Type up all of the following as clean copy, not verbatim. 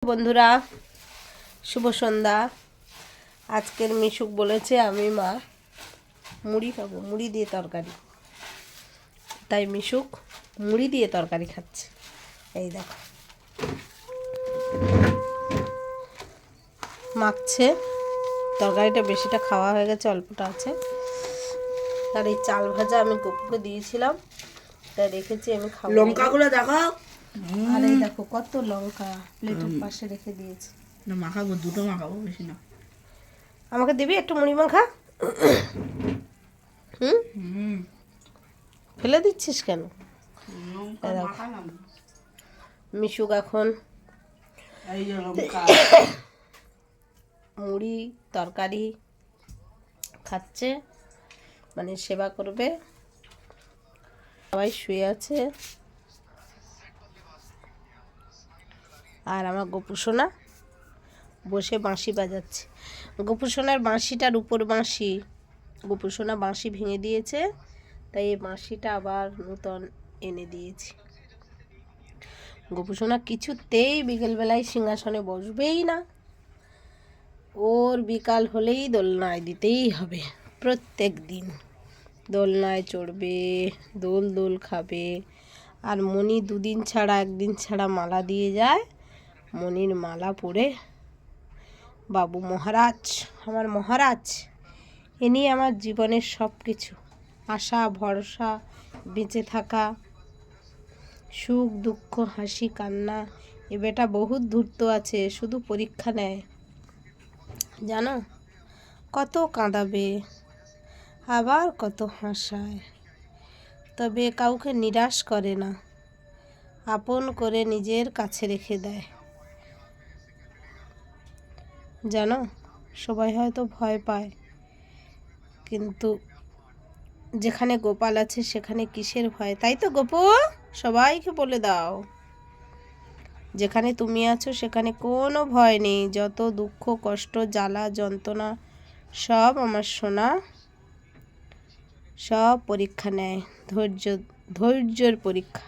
বন্ধুরা শুভ সন্ধ্যা। আজকের মিশুক বলেছে আমি মা মুড়ি খাবো, মুড়ি দিয়ে তরকারি। তাই মিশুক মুড়ি দিয়ে তরকারি খাচ্ছে। এই দেখো মাখছে, তরকারিটা বেশিটা খাওয়া হয়ে গেছে, অল্পটা আছে। আর এই চাল ভাজা আমি গপুকে দিয়েছিলাম, তাই রেখেছি আমি খাবো। লঙ্কাগুলো দেখো, আর এই দেখো কত লঙ্কা প্লেটের পাশে রেখে দিয়েছি। না মাখাবো, দুটো মাখাবো, বেশি না। আমাকে দিবি একটু মুড়ি মাখা? ফেলে দিচ্ছিস কেন? মিশুক এখন মুড়ি তরকারি খাচ্ছে, মানে সেবা করবে। সবাই শুয়ে আছে, আর আমার গোপুসোনা বসে বাঁশি বাজাচ্ছে। গোপুসোনার বাঁশিটার উপর বাঁশি, গোপুসোনা বাঁশি ভেঙে দিয়েছে, তাই এই বাঁশিটা আবার নূতন এনে দিয়েছি। গোপুসোনা কিছুতেই বিকেলবেলায় সিংহাসনে বসবেই না, ওর বিকাল হলেই দোলনায় দিতেই হবে। প্রত্যেক দিন দোলনায় চড়বে, দোল দোল খাবে। আর মণি দুদিন ছাড়া একদিন ছাড়া মালা দিয়ে যায়, মণির মালা পরে বাবু মহারাজ, আমার মহারাজ, ইনি আমার জীবনের সব কিছু, আশা ভরসা, বেঁচে থাকা, সুখ দুঃখ হাসি কান্না। এ বেটা বহুত ধূর্ত আছে, শুধু পরীক্ষা নেয় জানো, কত কাঁদাবে আবার কত হাসায়, তবে কাউকে নিরাশ করে না, আপন করে নিজের কাছে রেখে দেয় জানো। সবাই হয়তো ভয় পায়, কিন্তু যেখানে গোপাল আছে সেখানে কিসের ভয়? তাই তো গোপু, সবাইকে বলে দাও, যেখানে তুমি আছো সেখানে কোনো ভয় নেই। যত দুঃখ কষ্ট জ্বালা যন্ত্রণা সব আমার সোনা, সব পরীক্ষা নেয়। ধৈর্যের পরীক্ষা,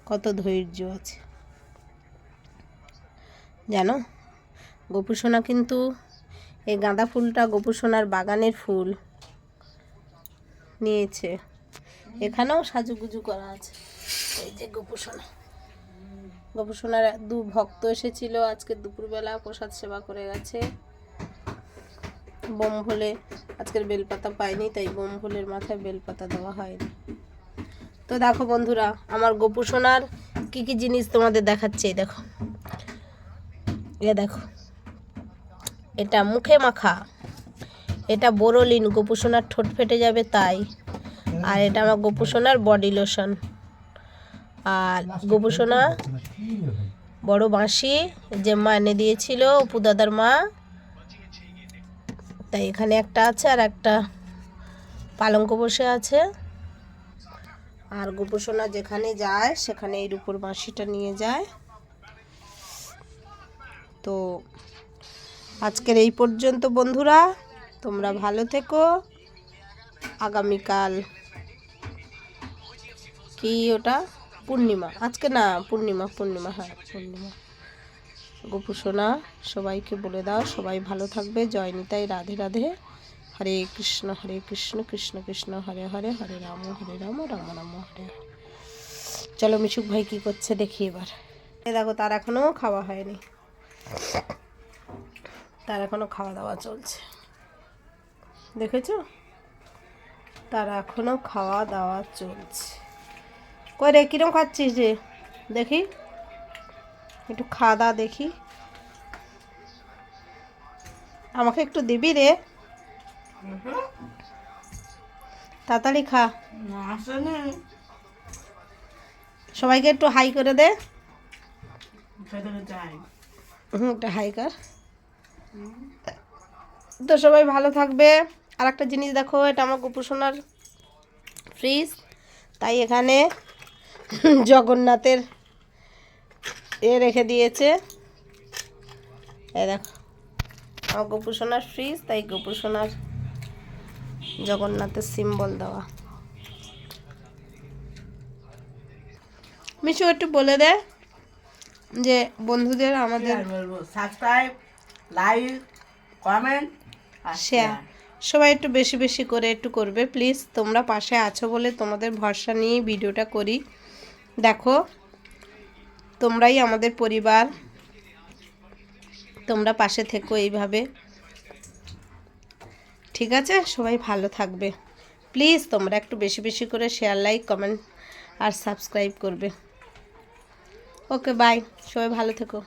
কত ধৈর্য আছে জানো। গোপুসোনা কিন্তু এই গাঁদা ফুলটা গোপুসোনার বাগানের ফুল নিয়েছে, এখানেও সাজুগুজু করা আছে। এই যে গোপুসোনা, গোপুসোনার দু ভক্ত এসেছিল আজকে দুপুরবেলা, প্রসাদ সেবা করে গেছে। বোম ভোলে আজকের বেলপাতা পাইনি, তাই বোম ভোলের মাথায় বেলপাতা দেওয়া হয়নি। তো দেখো বন্ধুরা, আমার গোপুসোনার কি কি জিনিস তোমাদের দেখাচ্ছে। এই দেখো, দেখো, এটা মুখে মাখা, এটা বোরোলিন, গোপুসোনার ঠোঁট ফেটে যাবে তাই। আর এটা আমার গোপুসোনার বডি লোশন। আর গোপুসোনা বড় বাঁশি যে মা এনে দিয়েছিল, অপু দাদার মা, তাই এখানে একটা আছে, আর একটা পালঙ্ক বসে আছে। আর গোপুসোনা যেখানে যায় সেখানে এর উপর বাঁশিটা নিয়ে যায়। তো আজকের এই পর্যন্ত বন্ধুরা, তোমরা ভালো থেকো। আগামীকাল কি ওটা পূর্ণিমা, আজকে না পূর্ণিমা, হ্যাঁ পূর্ণিমা। গোপুসোনা সবাইকে বলে দাও সবাই ভালো থাকবে। জয় নিতাই, রাধে রাধে, হরে কৃষ্ণ কৃষ্ণ কৃষ্ণ হরে হরে, হরে রাম রাম রাম হরে হরে। চলো মিশুক ভাই কি করছে দেখি এবার। দেখো তার এখনো খাওয়া হয়নি, তার এখনো খাওয়া দাওয়া চলছে, দেখেছো, তার এখনো খাওয়া দাওয়া চলছে। কই রে, কিরম খাচ্ছিস রে, দেখি একটু খাওয়া দাওয়া দেখি, আমাকে একটু দিবি রে, তাড়াতাড়ি খা। সবাইকে একটু হাই করে দে, একটা হাই কর। তো সবাই ভালো থাকবে। আর একটা জিনিস দেখো, এটা আমার গোপুসোনার ফ্রিজ, তাই এখানে জগন্নাথের রেখে দিয়েছে। এই দেখো আমার গোপুসোনার ফ্রিজ, তাই গোপুসোনার জগন্নাথের সিম্বল দেওয়া। মিশু একটু বলে দে যে বন্ধুদের আমাদের সাবস্ক্রাইব, লাইক, কমেন্ট আর শেয়ার সবাই একটু বেশি বেশি করে একটু করবে প্লিজ। তোমরা পাশে আছো বলে তোমাদের ভরসা নিয়ে ভিডিওটা করি। দেখো তোমরাই আমাদের পরিবার, তোমরা পাশে থেকো এইভাবে, ঠিক আছে? সবাই ভালো থাকবে প্লিজ। তোমরা একটু বেশি বেশি করে শেয়ার, লাইক, কমেন্ট আর সাবস্ক্রাইব করবে। ওকে বাই, সবাই ভালো থেকো।